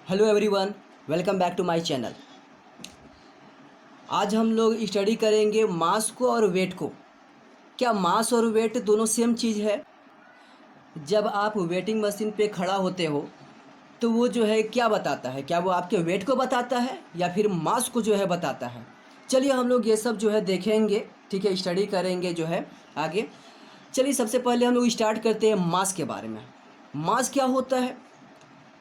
Hello everyone, welcome back to my channel. आज हम लोग स्टडी करेंगे मास को और वेट को। क्या मास और वेट दोनों सेम चीज़ है? जब आप वेटिंग मशीन पे खड़ा होते हो तो वो जो है क्या बताता है? क्या वो आपके वेट को बताता है या फिर मास को जो है बताता है? चलिए हम लोग ये सब जो है देखेंगे, ठीक है, स्टडी करेंगे जो है आगे। चलिए सबसे पहले हम लोग स्टार्ट करते हैं मास के बारे में। मास क्या होता है?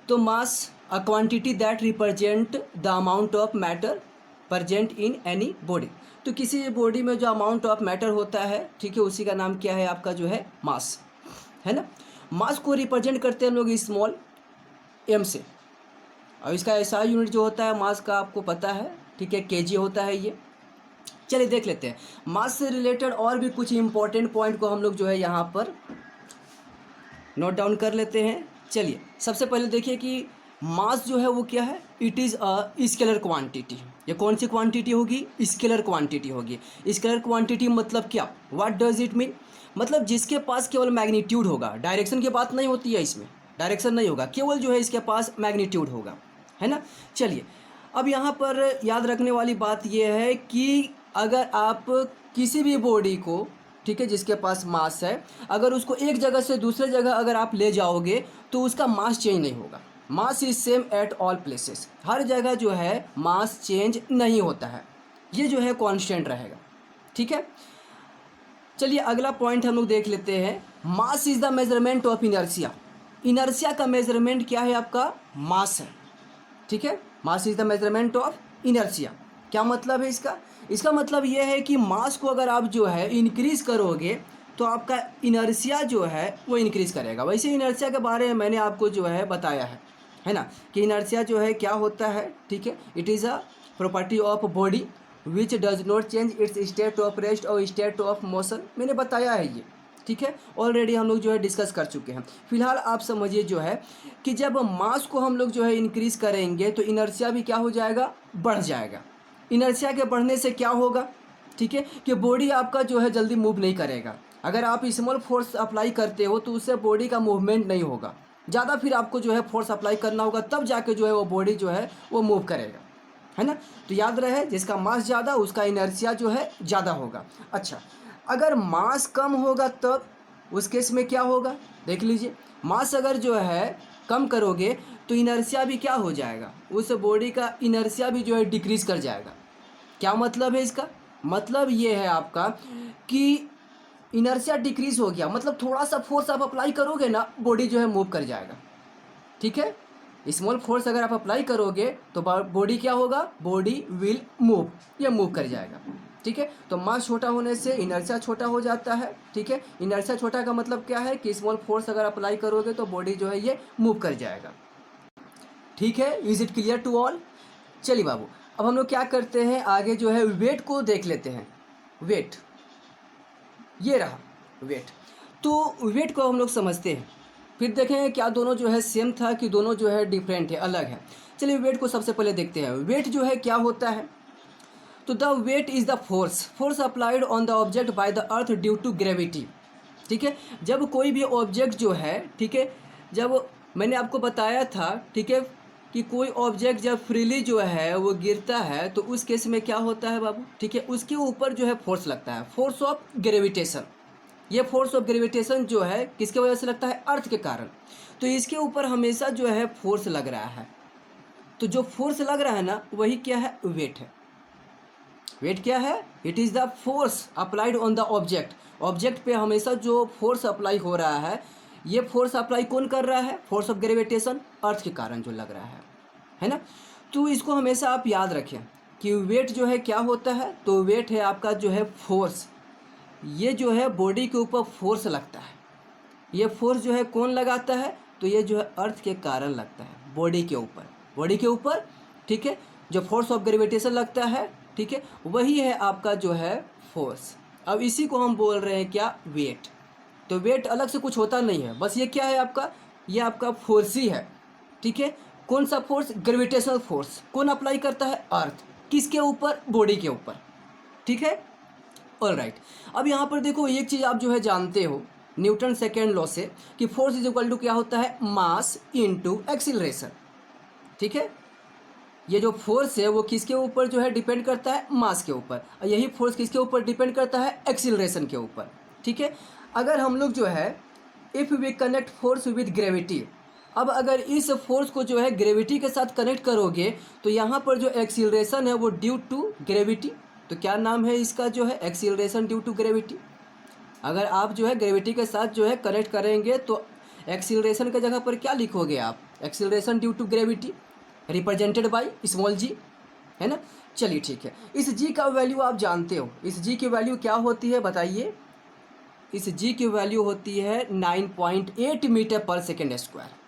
तो mass a quantity that represent the amount of matter present in any body. तो किसी बॉडी में जो अमाउंट ऑफ मैटर होता है, ठीक है, उसी का नाम क्या है? आपका जो है मास, है ना। मास को रिप्रेजेंट करते हैं हम लोग स्मॉल एम से, और इसका ऐसा यूनिट जो होता है मास का आपको पता है, ठीक है, केजी होता है ये। चलिए देख लेते हैं मास से रिलेटेड और भी कुछ इंपॉर्टेंट पॉइंट को हम लोग जो है यहाँ पर नोट डाउन कर लेते हैं। चलिए सबसे पहले देखिए कि मास जो है वो क्या है? It is a scalar quantity. ये कौन सी क्वांटिटी होगी? स्केलर क्वांटिटी होगी। स्केलर क्वांटिटी मतलब क्या? What does it mean? मतलब जिसके पास केवल मैग्नीट्यूड होगा, डायरेक्शन की बात नहीं होती है इसमें, डायरेक्शन नहीं होगा, केवल जो है इसके पास मैग्नीट्यूड होगा, है ना। चलिए अब यहाँ पर याद रखने वाली बात यह है कि अगर आप किसी भी बॉडी को, ठीक है, जिसके पास मास है, अगर उसको एक जगह से दूसरे जगह अगर आप ले जाओगे तो उसका मास चेंज नहीं होगा। Mass is same at all places. हर जगह जो है मास चेंज नहीं होता है, ये जो है कांस्टेंट रहेगा, ठीक है। चलिए अगला पॉइंट हम लोग देख लेते हैं। Mass is the measurement of inertia. Inertia का मेजरमेंट क्या है? आपका मास है, ठीक है। Mass is the measurement of inertia. क्या मतलब है इसका? इसका मतलब यह है कि मास को अगर आप जो है इंक्रीज करोगे तो आपका इनर्शिया जो है वो इंक्रीज करेगा। वैसे इनर्शिया के बारे में मैंने आपको जो है बताया है ना, कि इनर्शिया जो है क्या होता है, ठीक है। It is a property of body which does not change it's state of rest और स्टेट ऑफ मोशन। मैंने बताया है ये, ठीक है, ऑलरेडी हम लोग जो है डिस्कस कर चुके हैं। फिलहाल आप समझिए जो है कि जब मास को हम लोग जो है इंक्रीज करेंगे तो इनर्शिया भी क्या हो जाएगा? बढ़ जाएगा। इनर्शिया के बढ़ने से क्या होगा, ठीक है, कि बॉडी आपका जो है जल्दी मूव नहीं करेगा। अगर आप स्मॉल फोर्स अप्लाई करते हो तो उससे बॉडी का मूवमेंट नहीं होगा, ज़्यादा फिर आपको जो है फोर्स अप्लाई करना होगा, तब जाके जो है वो बॉडी जो है वो मूव करेगा, है ना। तो याद रहे जिसका मास ज़्यादा उसका इनर्शिया जो है ज़्यादा होगा। अच्छा, अगर मास कम होगा तब उस केस में क्या होगा? देख लीजिए, मास अगर जो है कम करोगे तो इनर्शिया भी क्या हो जाएगा? उस बॉडी का इनर्शिया भी जो है डिक्रीज कर जाएगा। क्या मतलब है इसका? मतलब ये है आपका कि इनर्शिया डिक्रीज हो गया, मतलब थोड़ा सा फोर्स आप अप्लाई करोगे ना, बॉडी जो है मूव कर जाएगा, ठीक है। स्मॉल फोर्स अगर आप अप्लाई करोगे तो बॉडी क्या होगा? बॉडी विल मूव, ये मूव कर जाएगा, ठीक है। तो मास छोटा होने से इनर्शिया छोटा हो जाता है, ठीक है। इनर्शिया छोटा का मतलब क्या है कि स्मॉल फोर्स अगर अप्लाई करोगे तो बॉडी जो है ये मूव कर जाएगा, ठीक है। Is it clear to all? चलिए बाबू, अब हम लोग क्या करते हैं, आगे जो है वेट को देख लेते हैं। वेट, ये रहा वेट। तो वेट को हम लोग समझते हैं, फिर देखें क्या दोनों जो है सेम था कि दोनों जो है डिफरेंट है, अलग है। चलिए वेट को सबसे पहले देखते हैं। वेट जो है क्या होता है? तो the weight is the force applied on the object by the earth due to gravity, ठीक है। जब कोई भी ऑब्जेक्ट जो है, ठीक है, जब मैंने आपको बताया था, ठीक है, कि कोई ऑब्जेक्ट जब फ्रीली जो है वो गिरता है तो उस केस में क्या होता है बाबू, ठीक है, उसके ऊपर जो है फोर्स लगता है, फोर्स ऑफ ग्रेविटेशन। ये फोर्स ऑफ ग्रेविटेशन जो है किसके वजह से लगता है? अर्थ के कारण। तो इसके ऊपर हमेशा जो है फोर्स लग रहा है, तो जो फोर्स लग रहा है ना वही क्या है? वेट है। वेट क्या है? It is the force applied on the object. Object पे हमेशा जो फोर्स अप्लाई हो रहा है, ये फोर्स अप्लाई कौन कर रहा है? फोर्स ऑफ ग्रेविटेशन, अर्थ के कारण जो लग रहा है ना। तो इसको हमेशा आप याद रखें कि वेट जो है क्या होता है? तो वेट है आपका जो है फोर्स। ये जो है बॉडी के ऊपर फोर्स लगता है, ये फोर्स जो है कौन लगाता है? तो ये जो है अर्थ के कारण लगता है, बॉडी के ऊपर, बॉडी के ऊपर, ठीक है। जो फोर्स ऑफ ग्रेविटेशन लगता है, ठीक है, वही है आपका जो है फोर्स। अब इसी को हम बोल रहे हैं क्या? वेट। तो वेट अलग से कुछ होता नहीं है, बस ये क्या है आपका? ये आपका फोर्स ही है, ठीक है। कौन सा फोर्स? Gravitational force. कौन अप्लाई करता है? अर्थ। किसके ऊपर? बॉडी के ऊपर, ठीक है। All right. अब यहाँ पर देखो एक चीज़ आप जो है जानते हो न्यूटन सेकेंड लॉ से कि फोर्स इज इक्वल टू क्या होता है? Mass into acceleration. ठीक है। ये जो फोर्स है वो किसके ऊपर जो है डिपेंड करता है, मास के ऊपर, और यही फोर्स किसके ऊपर डिपेंड करता है, एक्सीलरेशन के ऊपर, ठीक है। अगर हम लोग जो है if we connect force with gravity, अब अगर इस फोर्स को जो है ग्रेविटी के साथ कनेक्ट करोगे तो यहाँ पर जो एक्सीलरेशन है वो ड्यू टू ग्रेविटी, तो क्या नाम है इसका जो है, एक्सीलरेशन ड्यू टू ग्रेविटी। अगर आप जो है ग्रेविटी के साथ जो है कनेक्ट करेंगे तो एक्सीलरेशन की जगह पर क्या लिखोगे आप, acceleration due to gravity represented by small g, है ना। चलिए ठीक है, इस जी का वैल्यू आप जानते हो, इस जी की वैल्यू क्या होती है बताइए। इस जी की वैल्यू होती है 9.8 मीटर पर सेकेंड स्क्वायर।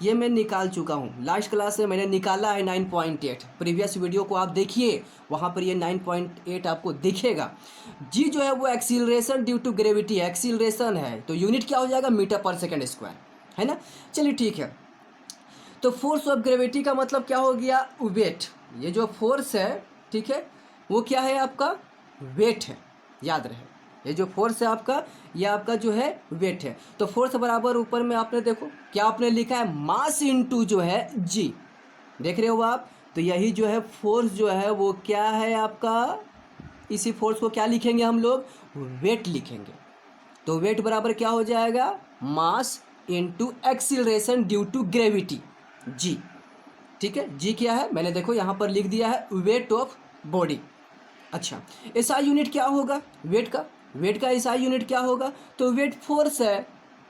ये मैं निकाल चुका हूँ, लास्ट क्लास में मैंने निकाला है 9.8, प्रीवियस वीडियो को आप देखिए, वहाँ पर ये 9.8 आपको दिखेगा। जी जो है वो acceleration due to gravity acceleration है, तो यूनिट क्या हो जाएगा, मीटर पर सेकेंड स्क्वायर, है ना। चलिए ठीक है, तो फोर्स ऑफ ग्रेविटी का मतलब क्या हो गया, वेट। ये जो फोर्स है, ठीक है, वो क्या है आपका, वेट है, याद रहे। ये जो फोर्स है आपका, ये आपका जो है वेट है। तो फोर्स बराबर ऊपर में आपने देखो क्या आपने लिखा है, मास इनटू जो है जी, देख रहे हो आप। तो यही जो है फोर्स जो है वो क्या है आपका, इसी फोर्स को क्या लिखेंगे हम लोग, वेट लिखेंगे। तो वेट बराबर क्या हो जाएगा, mass into acceleration due to gravity g, ठीक है। जी क्या है, मैंने देखो यहाँ पर लिख दिया है, वेट ऑफ बॉडी। अच्छा, एसआई यूनिट क्या होगा वेट का, वेट का एसआई यूनिट क्या होगा, तो वेट फोर्स है,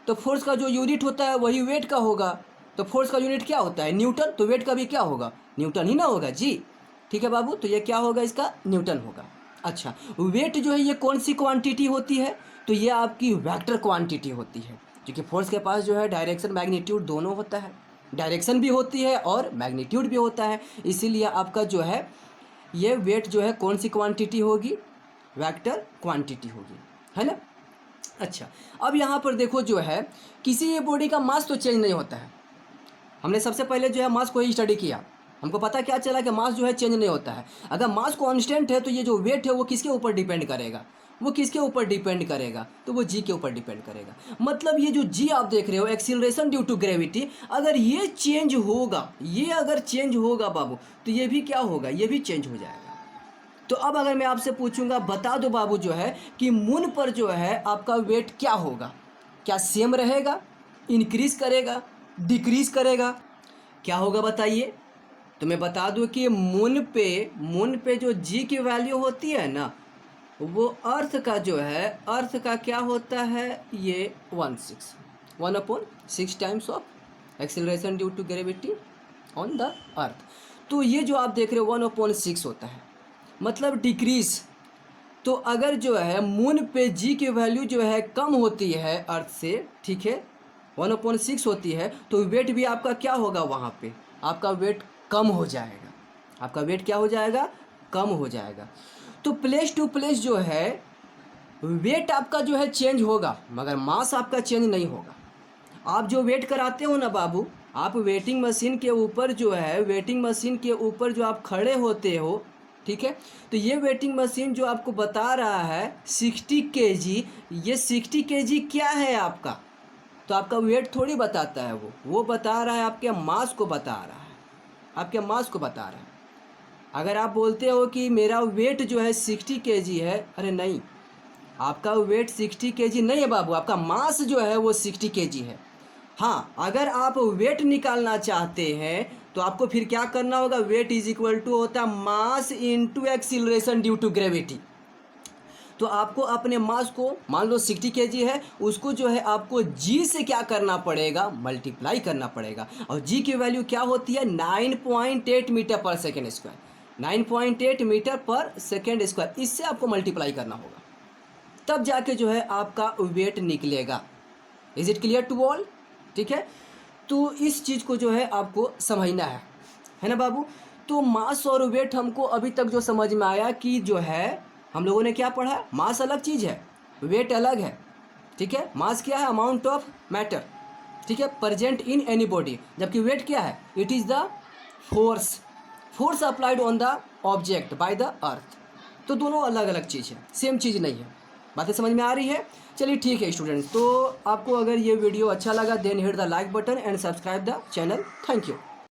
तो फोर्स का जो यूनिट होता है वही वेट का होगा। तो फोर्स का यूनिट क्या होता है, न्यूटन, तो वेट का भी क्या होगा, न्यूटन ही ना होगा जी, ठीक है बाबू। तो ये क्या होगा, इसका न्यूटन होगा। अच्छा, वेट जो है ये कौन सी क्वांटिटी होती है, तो ये आपकी वेक्टर क्वांटिटी होती है, क्योंकि फोर्स के पास जो है डायरेक्शन मैग्नीट्यूड दोनों होता है, डायरेक्शन भी होती है और मैग्नीट्यूड भी होता है, इसीलिए आपका जो है ये वेट जो है कौन सी क्वांटिटी होगी, वेक्टर क्वांटिटी होगी, है ना। अच्छा, अब यहाँ पर देखो जो है किसी बॉडी का मास तो चेंज नहीं होता है। हमने सबसे पहले जो है मास को ही स्टडी किया, हमको पता क्या चला कि मास जो है चेंज नहीं होता है। अगर मास कांस्टेंट है तो ये जो वेट है वो किसके ऊपर डिपेंड करेगा, वो किसके ऊपर डिपेंड करेगा, तो वो जी के ऊपर डिपेंड करेगा। मतलब ये जो जी आप देख रहे हो एक्सीलरेशन ड्यू टू ग्रेविटी, अगर ये चेंज होगा, ये अगर चेंज होगा बाबू, तो ये भी क्या होगा, ये भी चेंज हो जाएगा। तो अब अगर मैं आपसे पूछूंगा बता दो बाबू जो है कि मून पर जो है आपका वेट क्या होगा, क्या सेम रहेगा, इंक्रीज करेगा, डिक्रीज करेगा, क्या होगा बताइए। तो मैं बता दूं कि मून पे जो जी की वैल्यू होती है ना, वो अर्थ का जो है, अर्थ का क्या होता है, ये 1/6 times of acceleration due to gravity on the earth. तो ये जो आप देख रहे हो 1/6 होता है, मतलब डिक्रीज। तो अगर जो है मून पे जी की वैल्यू जो है कम होती है अर्थ से, ठीक है, 1/6 होती है, तो वेट भी आपका क्या होगा, वहाँ पे आपका वेट कम हो जाएगा, आपका वेट क्या हो जाएगा, कम हो जाएगा। तो प्लेस टू प्लेस जो है वेट आपका जो है चेंज होगा, मगर मास आपका चेंज नहीं होगा। आप जो वेट कराते हो ना बाबू, आप वेटिंग मशीन के ऊपर जो है, वेटिंग मशीन के ऊपर जो आप खड़े होते हो, ठीक है, तो ये वेटिंग मशीन जो आपको बता रहा है 60 kg, ये 60 kg क्या है आपका, तो आपका वेट थोड़ी बताता है, वो बता रहा है आपके मास को बता रहा है, आपके मास को बता रहा है। अगर आप बोलते हो कि मेरा वेट जो है 60 kg है, अरे नहीं, आपका वेट 60 kg नहीं है बाबू, आपका मास जो है वो 60 kg है। हाँ, अगर आप वेट निकालना चाहते हैं तो आपको फिर क्या करना होगा, वेट इज इक्वल टू होता है mass into acceleration due to gravity. तो आपको अपने मास को, मान लो 60 kg है, उसको जो है आपको जी से क्या करना पड़ेगा, मल्टीप्लाई करना पड़ेगा। और जी की वैल्यू क्या होती है, 9.8 मीटर पर सेकेंड स्क्वायर, 9.8 मीटर पर सेकेंड स्क्वायर, इससे आपको मल्टीप्लाई करना होगा, तब जाके जो है आपका वेट निकलेगा। Is it clear to all, ठीक है। तो इस चीज़ को जो है आपको समझना है ना बाबू। तो मास और वेट हमको अभी तक जो समझ में आया कि जो है हम लोगों ने क्या पढ़ा, मास अलग चीज़ है, वेट अलग है, ठीक है। मास क्या है, अमाउंट ऑफ मैटर, ठीक है, प्रेजेंट इन एनी बॉडी, जबकि वेट क्या है, it is the force applied on the object by the earth. तो दोनों अलग अलग चीज़ है, सेम चीज़ नहीं है। बातें समझ में आ रही है। चलिए ठीक है स्टूडेंट्स, तो आपको अगर ये वीडियो अच्छा लगा then hit the like button and subscribe the channel. Thank you.